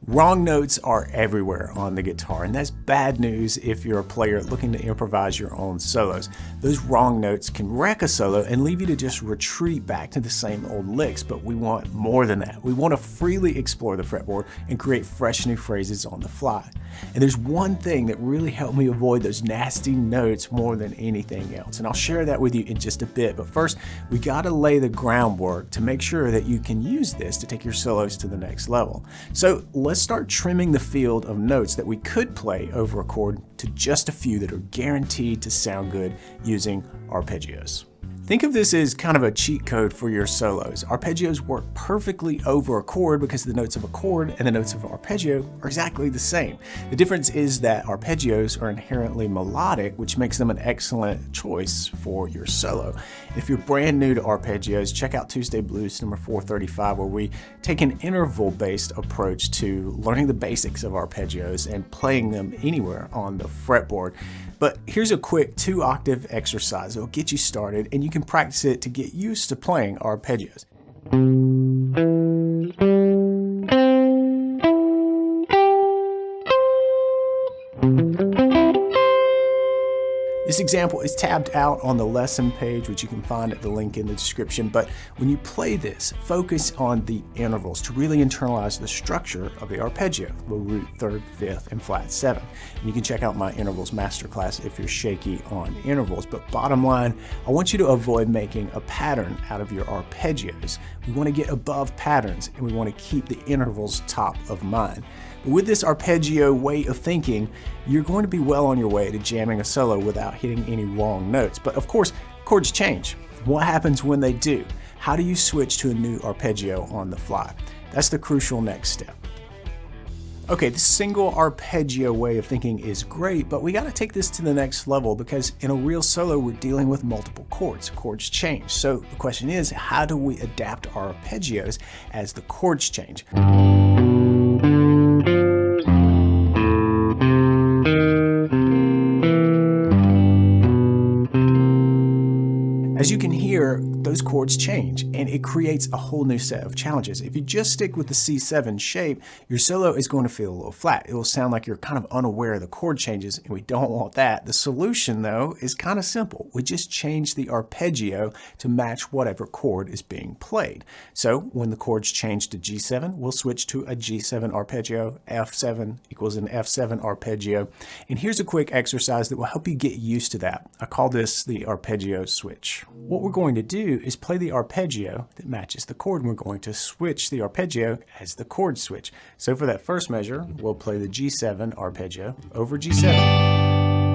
Wrong notes are everywhere on the guitar, and that's bad news if you're a player looking to improvise your own solos. Those wrong notes can wreck a solo and leave you to just retreat back to the same old licks, but we want more than that. We want to freely explore the fretboard and create fresh new phrases on the fly. And there's one thing that really helped me avoid those nasty notes more than anything else, and I'll share that with you in just a bit. But first, we got to lay the groundwork to make sure that you can use this to take your solos to the next level. So let's start trimming the field of notes that we could play over a chord to just a few that are guaranteed to sound good using arpeggios. Think of this as kind of a cheat code for your solos. Arpeggios work perfectly over a chord because the notes of a chord and the notes of an arpeggio are exactly the same. The difference is that arpeggios are inherently melodic, which makes them an excellent choice for your solo. If you're brand new to arpeggios, check out Tuesday Blues number 435, where we take an interval-based approach to learning the basics of arpeggios and playing them anywhere on the fretboard. But here's a quick 2-octave exercise. It'll get you started, and you can practice it to get used to playing arpeggios. This example is tabbed out on the lesson page, which you can find at the link in the description. But when you play this, focus on the intervals to really internalize the structure of the arpeggio, the root, third, fifth, and flat 7. And you can check out my intervals masterclass if you're shaky on intervals. But bottom line, I want you to avoid making a pattern out of your arpeggios. We want to get above patterns, and we want to keep the intervals top of mind. But with this arpeggio way of thinking, you're going to be well on your way to jamming a solo without hitting any wrong notes. But of course, chords change. What happens when they do? How do you switch to a new arpeggio on the fly? That's the crucial next step. Okay, this single arpeggio way of thinking is great, but we got to take this to the next level because in a real solo, we're dealing with multiple chords. Chords change. So the question is, how do we adapt our arpeggios as the chords change? As you can hear, those chords change, and it creates a whole new set of challenges. If you just stick with the C7 shape, your solo is going to feel a little flat. It will sound like you're kind of unaware of the chord changes, and we don't want that. The solution, though, is kind of simple. We just change the arpeggio to match whatever chord is being played. So when the chords change to G7, we'll switch to a G7 arpeggio. F7 equals an F7 arpeggio. And here's a quick exercise that will help you get used to that. I call this the arpeggio switch. What we're going to do is play the arpeggio that matches the chord, and we're going to switch the arpeggio as the chord switch. So for that first measure, we'll play the G7 arpeggio over G7.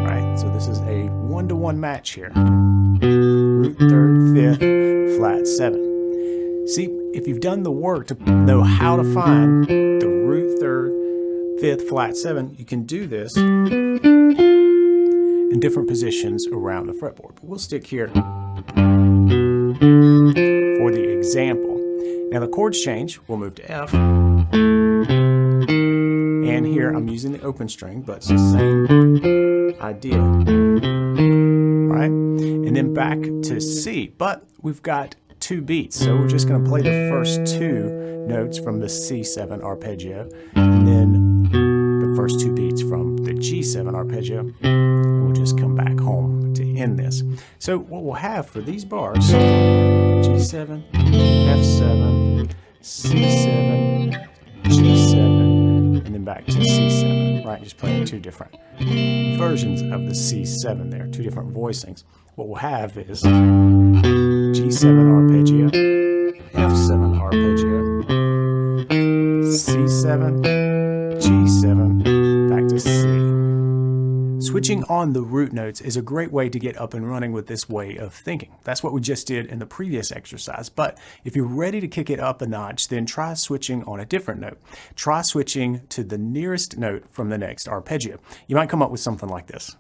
Right? So this is a 1-to-1 match here. Root, third, fifth, flat 7. See, if you've done the work to know how to find the root, third, fifth, flat 7, you can do this in different positions around the fretboard. But we'll stick here for the example. Now the chords change. We'll move to F. And here I'm using the open string, but it's the same idea. Right? And then back to C. But we've got 2 beats, so we're just going to play the first 2 notes from the C7 arpeggio, and then the first 2 beats from the G7 arpeggio, and we'll just come back home to end this. So what we'll have for these bars, G7, F7, C7, G7, and then back to C7, right? Just playing 2 different versions of the C7 there, 2 different voicings. What we'll have is G7 arpeggio, F7 arpeggio, C7, G7, back to C. Switching on the root notes is a great way to get up and running with this way of thinking. That's what we just did in the previous exercise. But if you're ready to kick it up a notch, then try switching on a different note. Try switching to the nearest note from the next arpeggio. You might come up with something like this.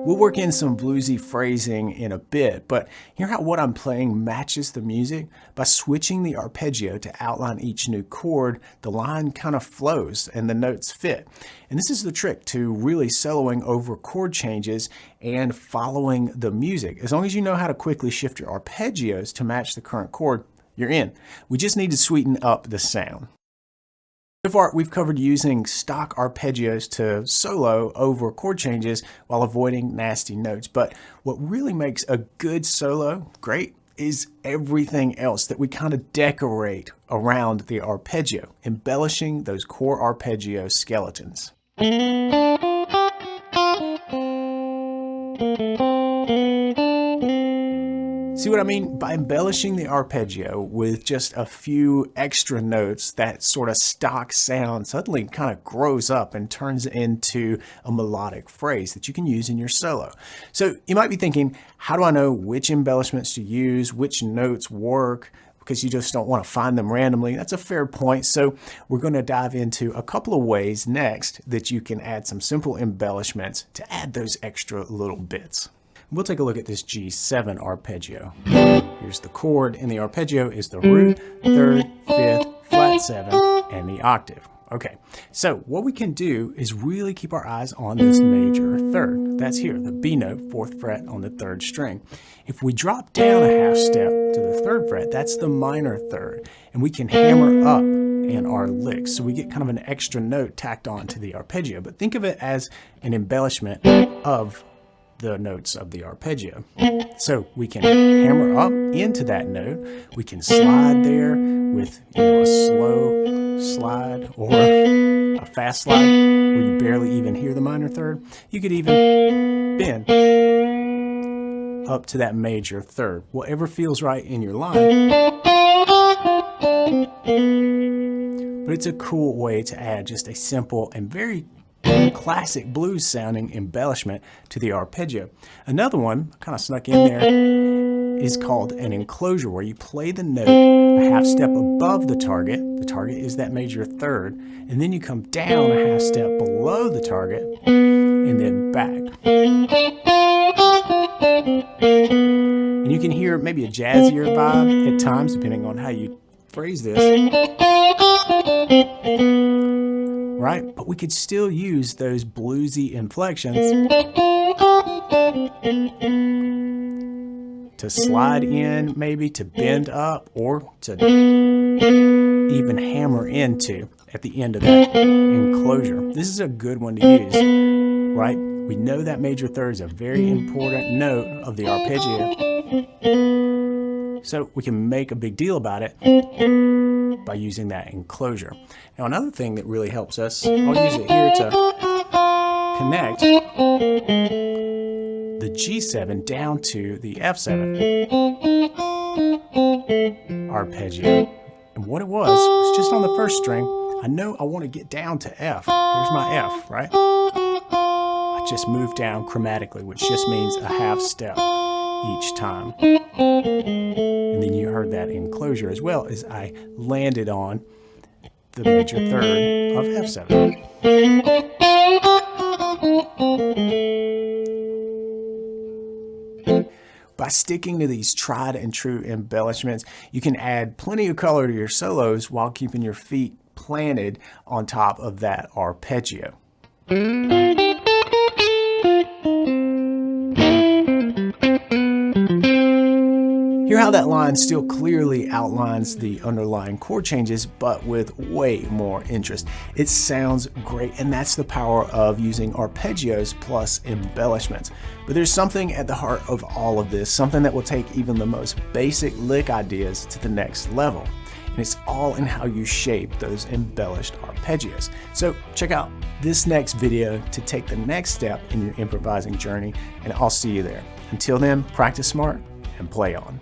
We'll work in some bluesy phrasing in a bit, but hear how what I'm playing matches the music? By switching the arpeggio to outline each new chord, the line kind of flows and the notes fit. And this is the trick to really soloing over chord changes and following the music. As long as you know how to quickly shift your arpeggios to match the current chord, you're in. We just need to sweeten up the sound. So far, we've covered using stock arpeggios to solo over chord changes while avoiding nasty notes. But what really makes a good solo great is everything else that we kind of decorate around the arpeggio, embellishing those core arpeggio skeletons. See what I mean? By embellishing the arpeggio with just a few extra notes, that sort of stock sound suddenly kind of grows up and turns into a melodic phrase that you can use in your solo. So you might be thinking, how do I know which embellishments to use, which notes work? Because you just don't want to find them randomly. That's a fair point. So we're going to dive into a couple of ways next that you can add some simple embellishments to add those extra little bits. We'll take a look at this G7 arpeggio. Here's the chord in the arpeggio is the root, third, fifth, flat 7, and the octave. Okay, so what we can do is really keep our eyes on this major third. That's here, the B note, 4th fret on the 3rd string. If we drop down a half step to the 3rd fret, that's the minor third, and we can hammer up in our licks. So we get kind of an extra note tacked on to the arpeggio, but think of it as an embellishment of the notes of the arpeggio. So we can hammer up into that note. We can slide there with a slow slide or a fast slide where you barely even hear the minor third. You could even bend up to that major third. Whatever feels right in your line. But it's a cool way to add just a simple and very classic blues sounding embellishment to the arpeggio. Another one kind of snuck in there is called an enclosure, where you play the note a half step above the target. The target is that major third, and then you come down a half step below the target and then back. And you can hear maybe a jazzier vibe at times depending on how you phrase this. Right? But we could still use those bluesy inflections to slide in, maybe to bend up, or to even hammer into at the end of that enclosure. This is a good one to use, right? We know that major third is a very important note of the arpeggio, so we can make a big deal about it by using that enclosure. Now another thing that really helps us, I'll use it here to connect the G7 down to the F7 arpeggio. And what it was just on the 1st string, I know I want to get down to F. There's my F, right? I just moved down chromatically, which just means a half step each time. And then you heard that enclosure as well as I landed on the major third of F7. By sticking to these tried and true embellishments, you can add plenty of color to your solos while keeping your feet planted on top of that arpeggio. Hear how that line still clearly outlines the underlying chord changes, but with way more interest. It sounds great, and that's the power of using arpeggios plus embellishments. But there's something at the heart of all of this, something that will take even the most basic lick ideas to the next level. And it's all in how you shape those embellished arpeggios. So check out this next video to take the next step in your improvising journey, and I'll see you there. Until then, practice smart and play on.